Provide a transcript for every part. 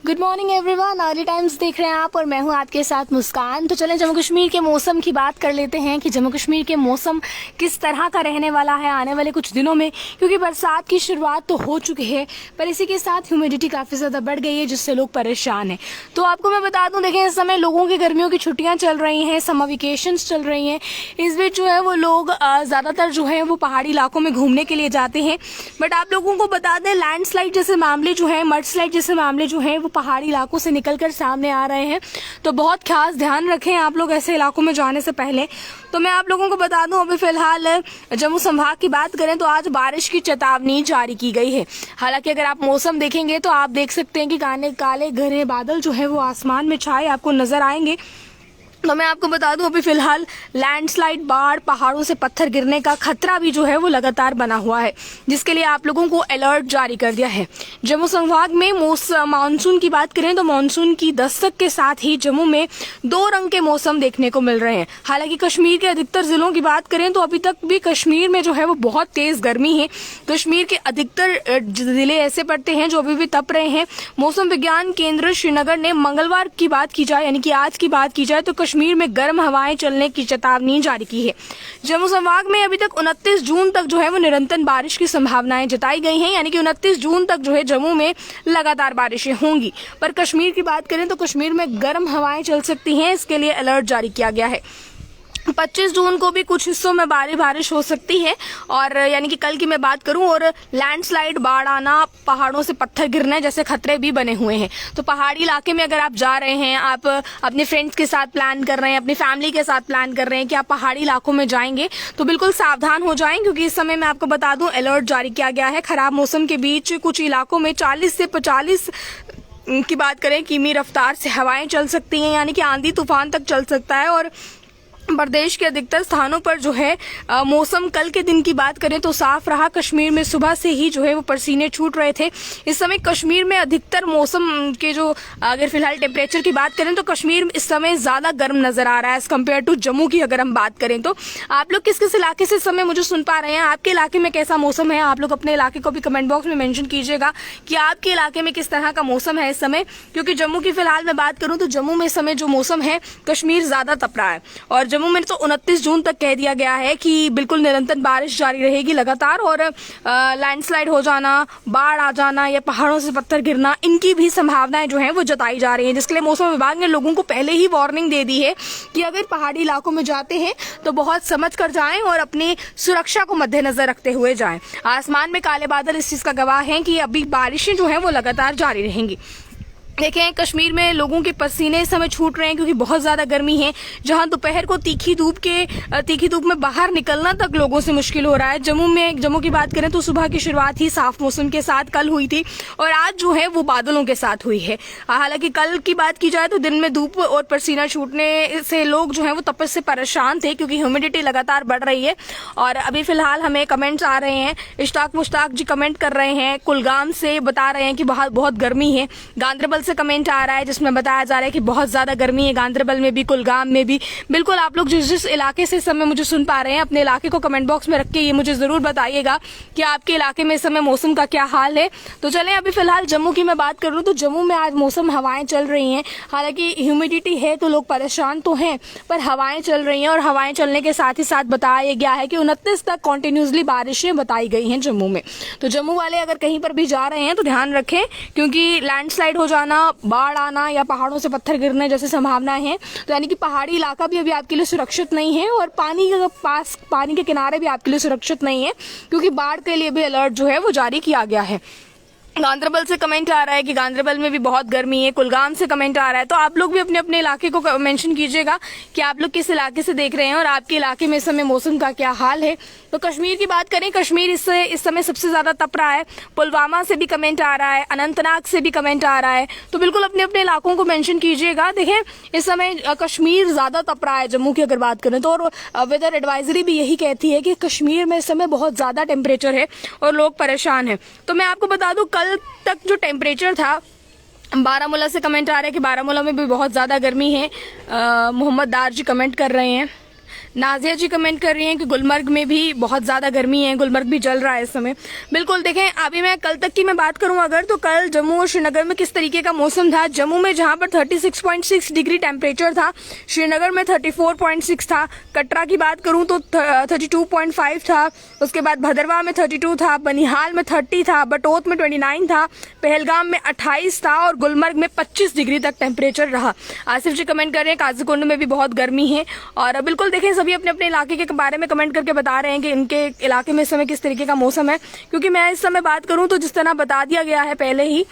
Good morning everyone, early times देख रहे हैं आप और मैं हूं आपके साथ मुस्कान। तो चलें जम्मू कश्मीर के मौसम की बात कर लेते हैं कि जम्मू कश्मीर के मौसम किस तरह का रहने वाला है आने वाले कुछ दिनों में, क्योंकि बरसात की शुरुआत तो हो चुकी है पर इसी के साथ ह्यूमिडिटी काफ़ी ज़्यादा बढ़ गई है जिससे लोग परेशान हैं। तो आपको मैं बता दूं, देखें इस समय लोगों की गर्मियों की छुट्टियाँ चल रही हैं, समर वेकेशंस चल रही हैं। इस बीच जो है वो लोग ज़्यादातर जो है वो पहाड़ी इलाकों में घूमने के लिए जाते हैं। बट आप लोगों को बता दें, लैंडस्लाइड जैसे मामले जो है, मडस्लाइड जैसे मामले जो हैं वो पहाड़ी इलाकों से निकलकर सामने आ रहे हैं। तो बहुत खास ध्यान रखें आप लोग ऐसे इलाकों में जाने से पहले। तो मैं आप लोगों को बता दूं, अभी फिलहाल जम्मू संभाग की बात करें तो आज बारिश की चेतावनी जारी की गई है। हालांकि अगर आप मौसम देखेंगे तो आप देख सकते हैं कि काले घने बादल जो है वो आसमान में छाए आपको नजर आएंगे। तो मैं आपको बता दूं, अभी फिलहाल लैंडस्लाइड, बाढ़, पहाड़ों से पत्थर गिरने का खतरा भी जो है वो लगातार बना हुआ है, जिसके लिए आप लोगों को अलर्ट जारी कर दिया है। जम्मू संभाग में मानसून की बात करें तो मानसून की दस्तक के साथ ही जम्मू में 2 रंग के मौसम देखने को मिल रहे हैं। हालांकि कश्मीर के अधिकतर जिलों की बात करें तो अभी तक भी कश्मीर में जो है वो बहुत तेज गर्मी है। कश्मीर के अधिकतर जिले ऐसे पड़ते हैं जो अभी भी तप रहे हैं। मौसम विज्ञान केंद्र श्रीनगर ने मंगलवार की बात की जाए, यानी कि आज की बात की जाए, तो कश्मीर में गर्म हवाएं चलने की चेतावनी जारी की है। जम्मू संभाग में अभी तक 29 जून तक जो है वो निरंतर बारिश की संभावनाएं जताई गई हैं, यानी कि 29 जून तक जो है जम्मू में लगातार बारिशें होंगी। पर कश्मीर की बात करें तो कश्मीर में गर्म हवाएं चल सकती हैं, इसके लिए अलर्ट जारी किया गया है। 25 जून को भी कुछ हिस्सों में बारिश हो सकती है, और यानी कि कल की मैं बात करूं, और लैंडस्लाइड, बाढ़ आना, पहाड़ों से पत्थर गिरने जैसे खतरे भी बने हुए हैं। तो पहाड़ी इलाके में अगर आप जा रहे हैं, आप अपने फ्रेंड्स के साथ प्लान कर रहे हैं, अपनी फैमिली के साथ प्लान कर रहे हैं कि आप पहाड़ी इलाकों में जाएंगे, तो बिल्कुल सावधान हो जाएं, क्योंकि इस समय मैं आपको बता दूं अलर्ट जारी किया गया है। खराब मौसम के बीच कुछ इलाकों में 40 से 50 की बात करें किमी रफ्तार से हवाएं चल सकती हैं, यानी कि आंधी तूफान तक चल सकता है। और प्रदेश के अधिकतर स्थानों पर जो है मौसम कल के दिन की बात करें तो साफ रहा। कश्मीर में सुबह से ही जो है वो पसीने छूट रहे थे। इस समय कश्मीर में अधिकतर मौसम के जो अगर फिलहाल टेम्परेचर की बात करें तो कश्मीर इस समय ज्यादा गर्म नजर आ रहा है एज कम्पेयर टू जम्मू की अगर हम बात करें तो। आप लोग किस किस इलाके से इस समय मुझे सुन पा रहे हैं, आपके इलाके में कैसा मौसम है? आप लोग अपने इलाके को भी कमेंट बॉक्स में मेंशन कीजिएगा कि आपके इलाके में किस तरह का मौसम है इस समय। क्योंकि जम्मू की फिलहाल मैं बात करूं तो जम्मू में इस समय जो मौसम है, कश्मीर ज्यादा तप रहा है। और जम्मू में तो 29 जून तक कह दिया गया है कि बिल्कुल निरंतर बारिश जारी रहेगी लगातार, और लैंडस्लाइड हो जाना, बाढ़ आ जाना या पहाड़ों से पत्थर गिरना, इनकी भी संभावनाएं जो हैं वो जताई जा रही हैं। जिसके लिए मौसम विभाग ने लोगों को पहले ही वार्निंग दे दी है कि अगर पहाड़ी इलाकों में जाते हैं तो बहुत समझ कर जाएं और अपनी सुरक्षा को मद्देनजर रखते हुए जाएं। आसमान में काले बादल इस चीज का गवाह हैं कि अभी बारिशें जो हैं वो लगातार जारी रहेंगी। देखें कश्मीर में लोगों के पसीने इस समय छूट रहे हैं क्योंकि बहुत ज्यादा गर्मी है। जहां दोपहर को तीखी धूप में बाहर निकलना तक लोगों से मुश्किल हो रहा है। जम्मू की बात करें तो सुबह की शुरुआत ही साफ मौसम के साथ कल हुई थी, और आज जो है वो बादलों के साथ हुई है। हालांकि कल की बात की जाए तो दिन में धूप और पसीना छूटने से लोग जो है वो तपस से परेशान थे, क्योंकि ह्यूमिडिटी लगातार बढ़ रही है। और अभी फिलहाल हमें कमेंट्स आ रहे हैं, इश्ताक मुश्ताक जी कमेंट कर रहे हैं, कुलगाम से बता रहे हैं कि बहुत गर्मी है। गांधरबल से कमेंट आ रहा है जिसमें बताया जा रहा है कि बहुत ज्यादा गर्मी है गांधरबल में भी, कुलगाम में भी। बिल्कुल आप लोग जिस इलाके से इस समय मुझे सुन पा रहे हैं, अपने इलाके को कमेंट बॉक्स में रख के ये मुझे जरूर बताइएगा कि आपके इलाके में इस समय मौसम का क्या हाल है। तो चलें अभी फिलहाल जम्मू की मैं बात करूं तो जम्मू में आज मौसम हवाएं चल रही हैं। हालांकि ह्यूमिडिटी है तो लोग परेशान तो हैं, पर हवाएं चल रही हैं, और हवाएं चलने के साथ ही साथ बताया गया है कि 29 तक कॉन्टिन्यूसली बारिशें बताई गई हैं जम्मू में। तो जम्मू वाले अगर कहीं पर भी जा रहे हैं तो ध्यान रखें, क्योंकि लैंडस्लाइड हो जाना, बाढ़ आना या पहाड़ों से पत्थर गिरने जैसी संभावनाएं हैं। तो यानी कि पहाड़ी इलाका भी अभी आपके लिए सुरक्षित नहीं है, और पानी के किनारे भी आपके लिए सुरक्षित नहीं है, क्योंकि बाढ़ के लिए भी अलर्ट जो है वो जारी किया गया है। गांधरबल से कमेंट आ रहा है कि गांधरबल में भी बहुत गर्मी है। कुलगाम से कमेंट आ रहा है। तो आप लोग भी अपने अपने इलाके को मेंशन कीजिएगा कि आप लोग किस इलाके से देख रहे हैं और आपके इलाके में इस समय मौसम का क्या हाल है। तो कश्मीर की बात करें, कश्मीर इस समय सबसे ज्यादा तप रहा है। पुलवामा से भी कमेंट आ रहा है, अनंतनाग से भी कमेंट आ रहा है। तो बिल्कुल अपने अपने इलाकों को मेंशन कीजिएगा। देखें इस समय कश्मीर ज्यादा तप रहा है जम्मू की अगर बात करें तो, और वेदर एडवाइजरी भी यही कहती है कि कश्मीर में इस समय बहुत ज्यादा टेम्परेचर है और लोग परेशान है। तो मैं आपको बता दूं, कल तक जो टेम्परेचर था, बारामूला से कमेंट आ रहा है कि बारामूला में भी बहुत ज़्यादा गर्मी है। मोहम्मद दार जी कमेंट कर रहे हैं। नाजिया जी कमेंट कर रही हैं कि गुलमर्ग में भी बहुत ज़्यादा गर्मी है, गुलमर्ग भी जल रहा है इस समय। बिल्कुल देखें, अभी मैं कल तक की मैं बात करूं अगर, तो कल जम्मू और श्रीनगर में किस तरीके का मौसम था। जम्मू में जहां पर 36.6 डिग्री टेम्परेचर था, श्रीनगर में 34.6 था। कटरा की बात करूं तो 32.5 था। उसके बाद भदरवा में 32 था, बनिहाल में 30 था, बटोत में 29 था, पहलगाम में 28 था और गुलमर्ग में 25 डिग्री तक टेम्परेचर रहा। आसिफ जी कमेंट कर रहे हैं काजीकुंड में भी बहुत गर्मी है। और बिल्कुल देखें, सभी अपने अपने इलाके के बारे में कमेंट करके बता रहे हैं कि इनके इलाके में इस समय किस तरीके का मौसम है। क्योंकि मैं इस समय बात करूं तो जिस तरह बता दिया गया है पहले ही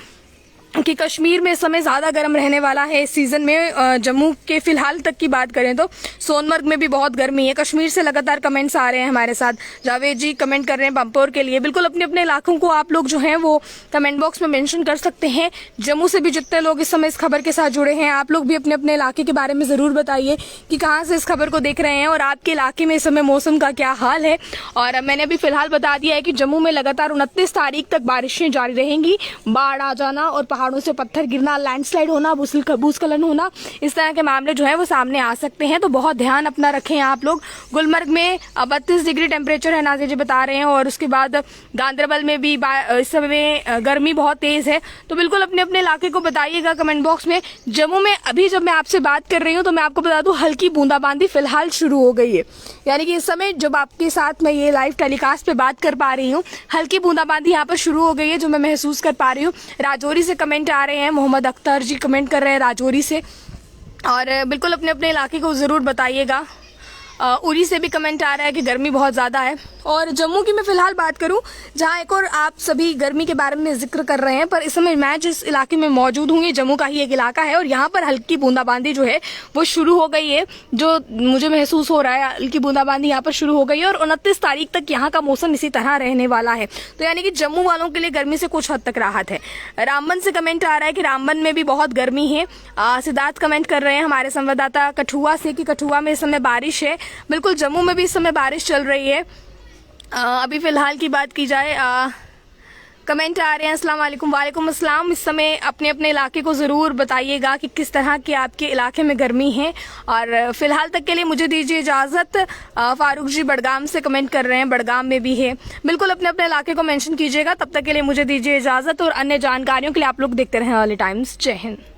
कि कश्मीर में इस समय ज़्यादा गर्म रहने वाला है इस सीज़न में। जम्मू के फिलहाल तक की बात करें तो सोनमर्ग में भी बहुत गर्मी है। कश्मीर से लगातार कमेंट्स आ रहे हैं हमारे साथ। जावेद जी कमेंट कर रहे हैं बम्पोर के लिए। बिल्कुल अपने अपने इलाकों को आप लोग जो हैं वो कमेंट बॉक्स में मेंशन कर सकते हैं। जम्मू से भी जितने लोग इस समय इस खबर के साथ जुड़े हैं, आप लोग भी अपने अपने इलाके के बारे में ज़रूर बताइए कि कहाँ से इस खबर को देख रहे हैं और आपके इलाके में इस समय मौसम का क्या हाल है। और मैंने अभी फिलहाल बता दिया है कि जम्मू में लगातार 29 तारीख तक बारिशें जारी रहेंगी। बाढ़ आ जाना और पहाड़ों से पत्थर गिरना, लैंडस्लाइड होना, भूस्खलन होना, इस तरह के मामले जो है वो सामने आ सकते हैं। तो बहुत ध्यान अपना रखें आप लोग। गुलमर्ग में 32 डिग्री टेम्परेचर है, नाज़िया जी बता रहे हैं। और उसके बाद गांदरबल में भी इस समय गर्मी बहुत तेज है। तो बिल्कुल अपने अपने इलाके को बताइएगा कमेंट बॉक्स में। जम्मू में अभी जब मैं आपसे बात कर रही हूँ तो मैं आपको बता दूं हल्की बूंदाबांदी फिलहाल शुरू हो गई है। यानी कि इस समय जब आपके साथ मैं ये लाइव टेलीकास्ट पे बात कर पा रही हूँ, हल्की बूंदाबांदी यहाँ पर शुरू हो गई है जो मैं महसूस कर पा रही हूँ। राजौरी से कमेंट आ रहे हैं, मोहम्मद अख्तर जी कमेंट कर रहे हैं राजौरी से। और बिल्कुल अपने अपने इलाके को ज़रूर बताइएगा। उरी से भी कमेंट आ रहा है कि गर्मी बहुत ज़्यादा है। और जम्मू की मैं फ़िलहाल बात करूं, जहां एक और आप सभी गर्मी के बारे में जिक्र कर रहे हैं, पर इस समय मैं जिस इलाके में मौजूद हूँ ये जम्मू का ही एक इलाका है और यहाँ पर हल्की बूंदाबांदी जो है वो शुरू हो गई है। जो मुझे महसूस हो रहा है, हल्की बूंदाबांदी यहाँ पर शुरू हो गई है और 29 तारीख तक यहाँ का मौसम इसी तरह रहने वाला है। तो यानी कि जम्मू वालों के लिए गर्मी से कुछ हद तक राहत है। रामबन से कमेंट आ रहा है कि रामबन में भी बहुत गर्मी है। सिद्धार्थ कमेंट कर रहे हैं हमारे संवाददाता कठुआ से कि कठुआ में इस समय बारिश है। बिल्कुल जम्मू में भी इस समय बारिश चल रही है। अभी फ़िलहाल की बात की जाए, कमेंट आ रहे हैं अस्सलाम वालेकुम। वालेकुम अस्सलाम। इस समय अपने अपने इलाके को ज़रूर बताइएगा कि किस तरह की आपके इलाके में गर्मी है। और फ़िलहाल तक के लिए मुझे दीजिए इजाज़त। फारूक जी बड़गाम से कमेंट कर रहे हैं, बड़गाम में भी है। बिल्कुल अपने अपने इलाके को मेंशन कीजिएगा। तब तक के लिए मुझे दीजिए इजाज़त और अन्य जानकारियों के लिए आप लोग देखते रहें अर्ली टाइम्स। जय हिंद।